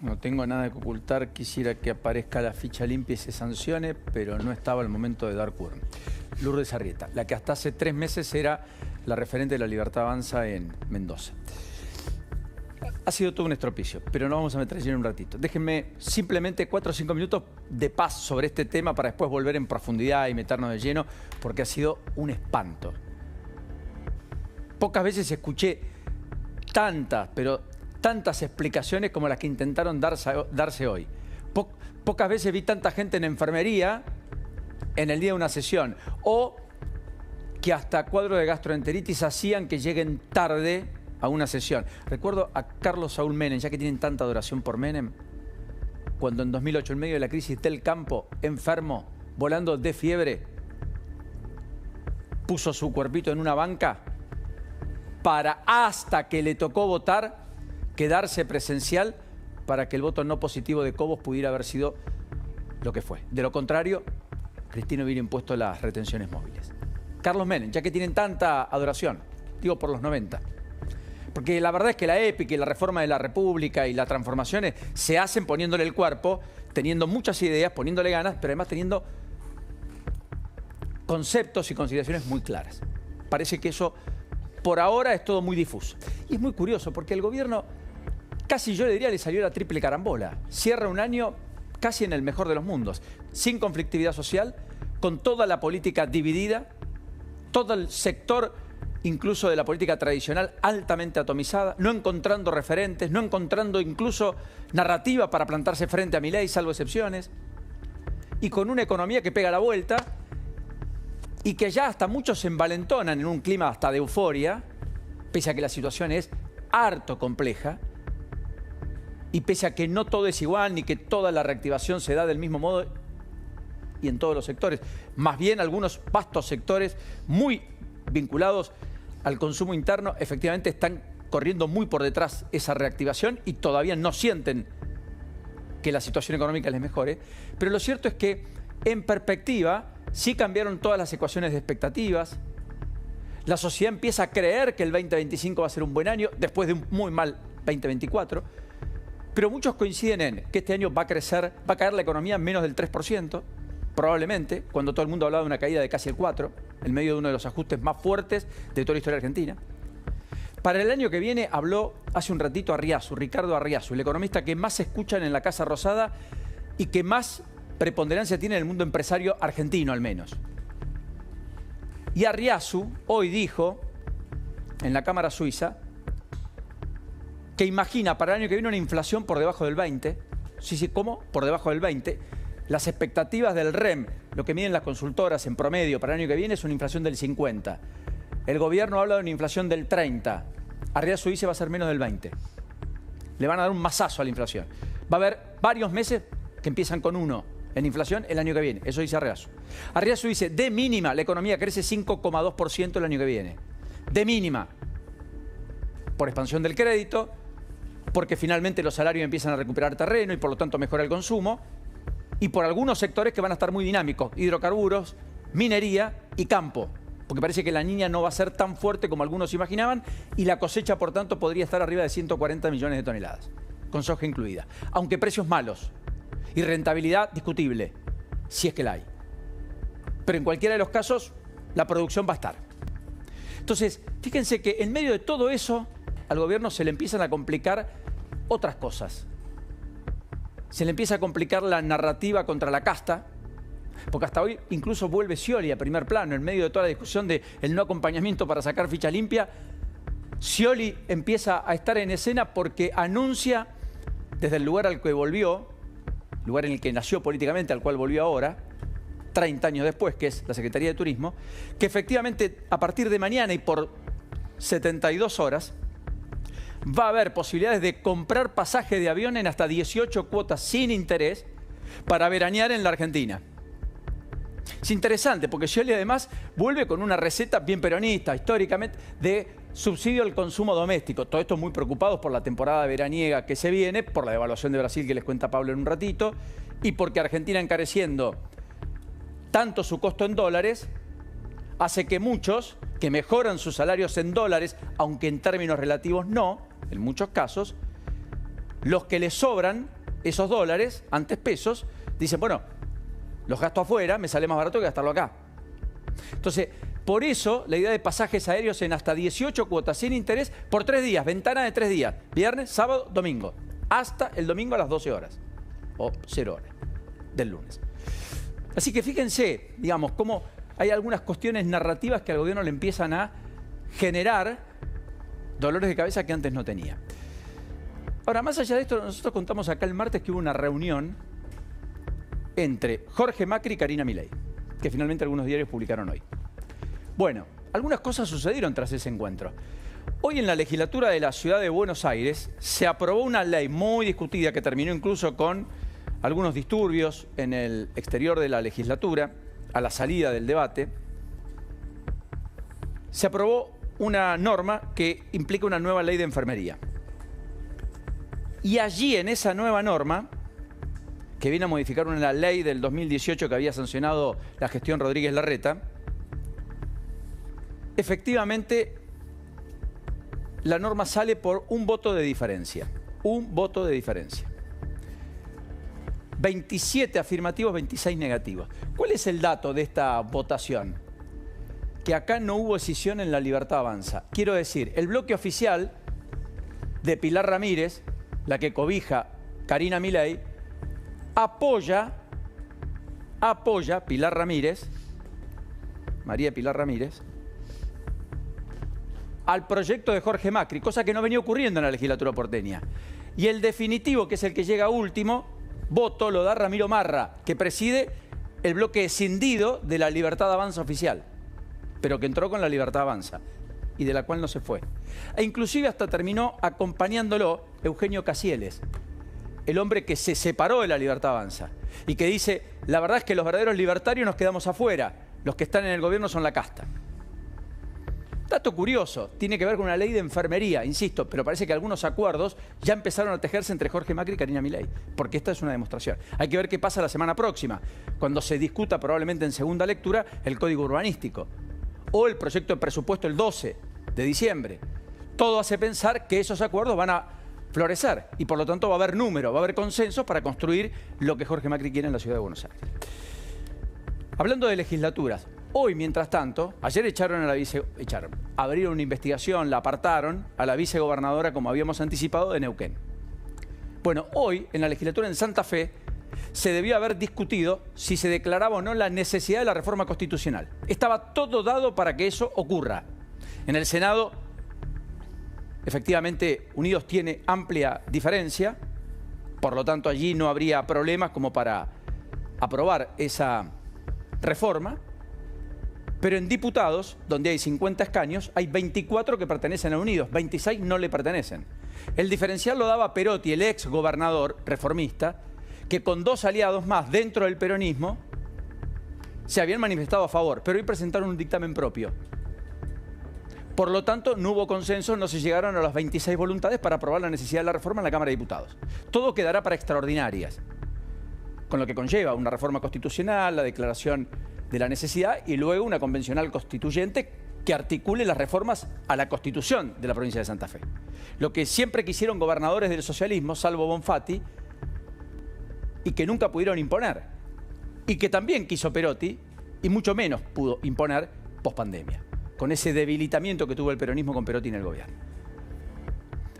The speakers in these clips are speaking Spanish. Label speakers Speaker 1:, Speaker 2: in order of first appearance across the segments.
Speaker 1: No tengo nada que ocultar, quisiera que aparezca la ficha limpia y se sancione, pero no estaba el momento de dar quórum. Lourdes Arrieta, la que hasta hace 3 meses era la referente de La Libertad Avanza en Mendoza. Ha sido todo un estropicio, pero nos vamos a meter en un ratito. Déjenme simplemente 4 o 5 minutos de paz sobre este tema para después volver en profundidad y meternos de lleno, porque ha sido un espanto. Pocas veces escuché tantas, pero tantas explicaciones como las que intentaron darse hoy. Pocas veces vi tanta gente en enfermería en el día de una sesión, o que hasta cuadros de gastroenteritis hacían que lleguen tarde a una sesión. Recuerdo a Carlos Saúl Menem, ya que tienen tanta adoración por Menem, cuando en 2008, en medio de la crisis del campo, enfermo, volando de fiebre, puso su cuerpito en una banca para, hasta que le tocó votar, quedarse presencial para que el voto no positivo de Cobos pudiera haber sido lo que fue. De lo contrario, Cristina hubiera impuesto las retenciones móviles. Carlos Menem, ya que tienen tanta adoración, digo por los 90. Porque la verdad es que la épica y la reforma de la República y las transformaciones se hacen poniéndole el cuerpo, teniendo muchas ideas, poniéndole ganas, pero además teniendo conceptos y consideraciones muy claras. Parece que eso, por ahora, es todo muy difuso. Y es muy curioso porque el gobierno, casi yo le diría, le salió la triple carambola. Cierra un año casi en el mejor de los mundos, sin conflictividad social, con toda la política dividida, todo el sector, incluso de la política tradicional, altamente atomizada, no encontrando referentes, no encontrando incluso narrativa para plantarse frente a Milei, salvo excepciones, y con una economía que pega la vuelta y que ya hasta muchos se envalentonan en un clima hasta de euforia, pese a que la situación es harto compleja y pese a que no todo es igual ni que toda la reactivación se da del mismo modo y en todos los sectores. Más bien algunos vastos sectores muy vinculados al consumo interno efectivamente están corriendo muy por detrás esa reactivación y todavía no sienten que la situación económica les mejore. Pero lo cierto es que en perspectiva sí cambiaron todas las ecuaciones de expectativas. La sociedad empieza a creer que el 2025 va a ser un buen año después de un muy mal 2024. Pero muchos coinciden en que este año va a caer la economía menos del 3%, probablemente, cuando todo el mundo hablaba de una caída de casi el 4%, en medio de uno de los ajustes más fuertes de toda la historia argentina. Para el año que viene habló hace un ratito Arriazu, Ricardo Arriazu, el economista que más se escuchan en la Casa Rosada y que más preponderancia tiene en el mundo empresario argentino al menos. Y Arriazu hoy dijo en la Cámara Suiza que imagina para el año que viene una inflación por debajo del 20%. Sí, ¿cómo? Por debajo del 20%. Las expectativas del REM, lo que miden las consultoras en promedio para el año que viene, es una inflación del 50%. El gobierno habla de una inflación del 30%. Arriazu dice va a ser menos del 20%. Le van a dar un mazazo a la inflación. Va a haber varios meses que empiezan con 1 en inflación el año que viene. Eso dice Arriazu. Arriazu dice, de mínima, la economía crece 5,2% el año que viene. De mínima. Por expansión del crédito, porque finalmente los salarios empiezan a recuperar terreno y por lo tanto mejora el consumo, y por algunos sectores que van a estar muy dinámicos, hidrocarburos, minería y campo, porque parece que la niña no va a ser tan fuerte como algunos imaginaban y la cosecha, por tanto, podría estar arriba de 140 millones de toneladas, con soja incluida, aunque precios malos y rentabilidad discutible, si es que la hay. Pero en cualquiera de los casos, la producción va a estar. Entonces, fíjense que en medio de todo eso, al gobierno se le empiezan a complicar otras cosas. Se le empieza a complicar la narrativa contra la casta, porque hasta hoy incluso vuelve Scioli a primer plano, en medio de toda la discusión del no acompañamiento para sacar ficha limpia. Scioli empieza a estar en escena porque anuncia, desde el lugar al que volvió, lugar en el que nació políticamente, al cual volvió ahora, 30 años después, que es la Secretaría de Turismo, que efectivamente a partir de mañana y por 72 horas, va a haber posibilidades de comprar pasaje de avión en hasta 18 cuotas sin interés para veranear en la Argentina. Es interesante porque Scioli además vuelve con una receta bien peronista, históricamente, de subsidio al consumo doméstico. Todo esto muy preocupados por la temporada veraniega que se viene, por la devaluación de Brasil que les cuenta Pablo en un ratito, y porque Argentina encareciendo tanto su costo en dólares, hace que muchos que mejoran sus salarios en dólares, aunque en términos relativos no, en muchos casos, los que les sobran esos dólares, antes pesos, dicen, bueno, los gasto afuera, me sale más barato que gastarlo acá. Entonces, por eso la idea de pasajes aéreos en hasta 18 cuotas sin interés por 3 días, ventana de 3 días, viernes, sábado, domingo, hasta el domingo a las 12 horas o 0 horas del lunes. Así que fíjense, digamos, cómo hay algunas cuestiones narrativas que al gobierno le empiezan a generar dolores de cabeza que antes no tenía. Ahora, más allá de esto, nosotros contamos acá el martes que hubo una reunión entre Jorge Macri y Karina Milei, que finalmente algunos diarios publicaron hoy. Bueno, algunas cosas sucedieron tras ese encuentro. Hoy en la legislatura de la ciudad de Buenos Aires se aprobó una ley muy discutida que terminó incluso con algunos disturbios en el exterior de la legislatura, a la salida del debate. Se aprobó una norma que implica una nueva ley de enfermería. Y allí, en esa nueva norma, que viene a modificar una ley del 2018 que había sancionado la gestión Rodríguez Larreta, efectivamente la norma sale por un voto de diferencia. Un voto de diferencia. 27 afirmativos, 26 negativos. ¿Cuál es el dato de esta votación? Que acá no hubo escisión en La Libertad Avanza. Quiero decir, el bloque oficial de Pilar Ramírez, la que cobija Karina Milei, apoya Pilar Ramírez, María Pilar Ramírez, al proyecto de Jorge Macri, cosa que no venía ocurriendo en la legislatura porteña. Y el definitivo, que es el que llega último, voto lo da Ramiro Marra, que preside el bloque escindido de La Libertad Avanza oficial, pero que entró con La Libertad Avanza y de la cual no se fue. E inclusive hasta terminó acompañándolo Eugenio Casieles, el hombre que se separó de La Libertad Avanza y que dice, la verdad es que los verdaderos libertarios nos quedamos afuera, los que están en el gobierno son la casta. Dato curioso, tiene que ver con una ley de enfermería, insisto, pero parece que algunos acuerdos ya empezaron a tejerse entre Jorge Macri y Karina Milei, porque esta es una demostración. Hay que ver qué pasa la semana próxima, cuando se discuta probablemente en segunda lectura el Código Urbanístico o el proyecto de presupuesto el 12 de diciembre. Todo hace pensar que esos acuerdos van a florecer y por lo tanto va a haber número, va a haber consenso para construir lo que Jorge Macri quiere en la ciudad de Buenos Aires. Hablando de legislaturas, hoy, mientras tanto, ayer abrieron una investigación, la apartaron a la vicegobernadora, como habíamos anticipado, de Neuquén. Bueno, hoy, en la legislatura en Santa Fe, se debió haber discutido si se declaraba o no la necesidad de la reforma constitucional. Estaba todo dado para que eso ocurra. En el Senado, efectivamente, Unidos tiene amplia diferencia, por lo tanto, allí no habría problemas como para aprobar esa reforma. Pero en diputados, donde hay 50 escaños, hay 24 que pertenecen a Unidos, 26 no le pertenecen. El diferencial lo daba Perotti, el ex gobernador reformista, que con 2 aliados más dentro del peronismo se habían manifestado a favor, pero hoy presentaron un dictamen propio. Por lo tanto, no hubo consenso, no se llegaron a las 26 voluntades para aprobar la necesidad de la reforma en la Cámara de Diputados. Todo quedará para extraordinarias, con lo que conlleva una reforma constitucional, la declaración de la necesidad y luego una convencional constituyente que articule las reformas a la Constitución de la provincia de Santa Fe. Lo que siempre quisieron gobernadores del socialismo, salvo Bonfatti, y que nunca pudieron imponer. Y que también quiso Perotti, y mucho menos pudo imponer pospandemia, con ese debilitamiento que tuvo el peronismo con Perotti en el gobierno.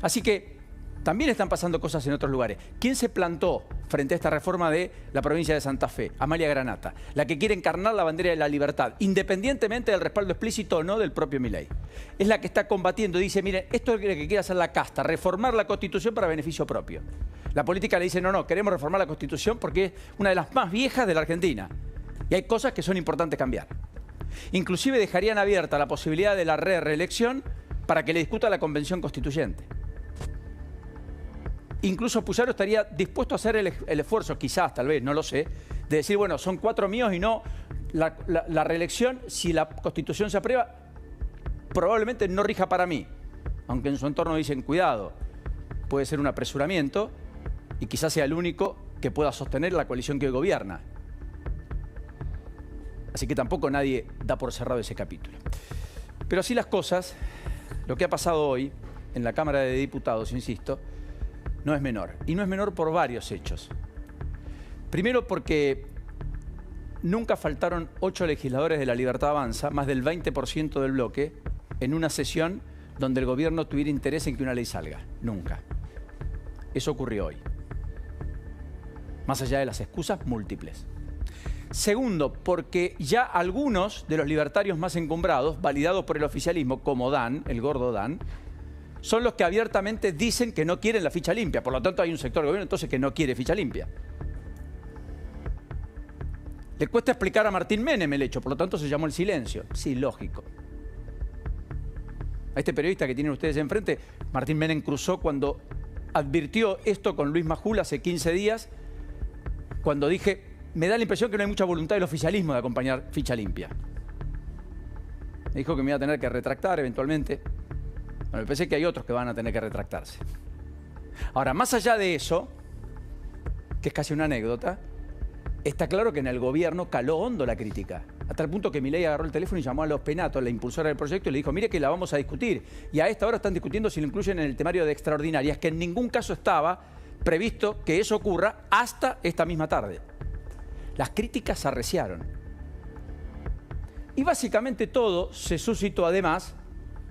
Speaker 1: Así que también están pasando cosas en otros lugares. ¿Quién se plantó frente a esta reforma de la provincia de Santa Fe? Amalia Granata, la que quiere encarnar la bandera de la libertad, independientemente del respaldo explícito o no del propio Milei. Es la que está combatiendo, dice, miren, esto es lo que quiere hacer la casta, reformar la Constitución para beneficio propio. La política le dice, no, no, queremos reformar la Constitución porque es una de las más viejas de la Argentina. Y hay cosas que son importantes cambiar. Inclusive dejarían abierta la posibilidad de la reelección para que le discuta la Convención Constituyente. Incluso Puyaro estaría dispuesto a hacer el esfuerzo, quizás, tal vez, no lo sé, de decir, bueno, son 4 míos y no la reelección, si la Constitución se aprueba, probablemente no rija para mí. Aunque en su entorno dicen, cuidado, puede ser un apresuramiento y quizás sea el único que pueda sostener la coalición que hoy gobierna. Así que tampoco nadie da por cerrado ese capítulo. Pero así las cosas, lo que ha pasado hoy en la Cámara de Diputados, insisto, no es menor. Y no es menor por varios hechos. Primero porque nunca faltaron 8 legisladores de La Libertad Avanza, más del 20% del bloque, en una sesión donde el gobierno tuviera interés en que una ley salga. Nunca. Eso ocurrió hoy. Más allá de las excusas múltiples. Segundo, porque ya algunos de los libertarios más encumbrados, validados por el oficialismo, como Dan, el gordo Dan, son los que abiertamente dicen que no quieren la ficha limpia. Por lo tanto, hay un sector del gobierno entonces que no quiere ficha limpia. Le cuesta explicar a Martín Menem el hecho, por lo tanto se llamó el silencio. Sí, lógico. A este periodista que tienen ustedes enfrente, Martín Menem cruzó cuando advirtió esto con Luis Majul hace 15 días, cuando dije, me da la impresión que no hay mucha voluntad del oficialismo de acompañar ficha limpia. Me dijo que me iba a tener que retractar eventualmente. Bueno, me parece que hay otros que van a tener que retractarse. Ahora, más allá de eso, que es casi una anécdota, está claro que en el gobierno caló hondo la crítica. Hasta el punto que Milei agarró el teléfono y llamó a Los Penato, la impulsora del proyecto, y le dijo, mire que la vamos a discutir. Y a esta hora están discutiendo si lo incluyen en el temario de extraordinarias, que en ningún caso estaba previsto que eso ocurra hasta esta misma tarde. Las críticas se arreciaron. Y básicamente todo se suscitó además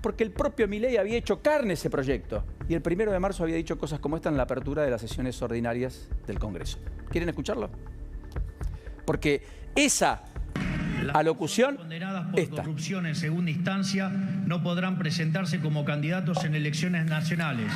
Speaker 1: porque el propio Milei había hecho carne ese proyecto. Y el 1 de marzo había dicho cosas como esta en la apertura de las sesiones ordinarias del Congreso. ¿Quieren escucharlo? Porque esa alocución,
Speaker 2: condenadas por corrupción en segunda instancia no podrán presentarse como candidatos en elecciones nacionales.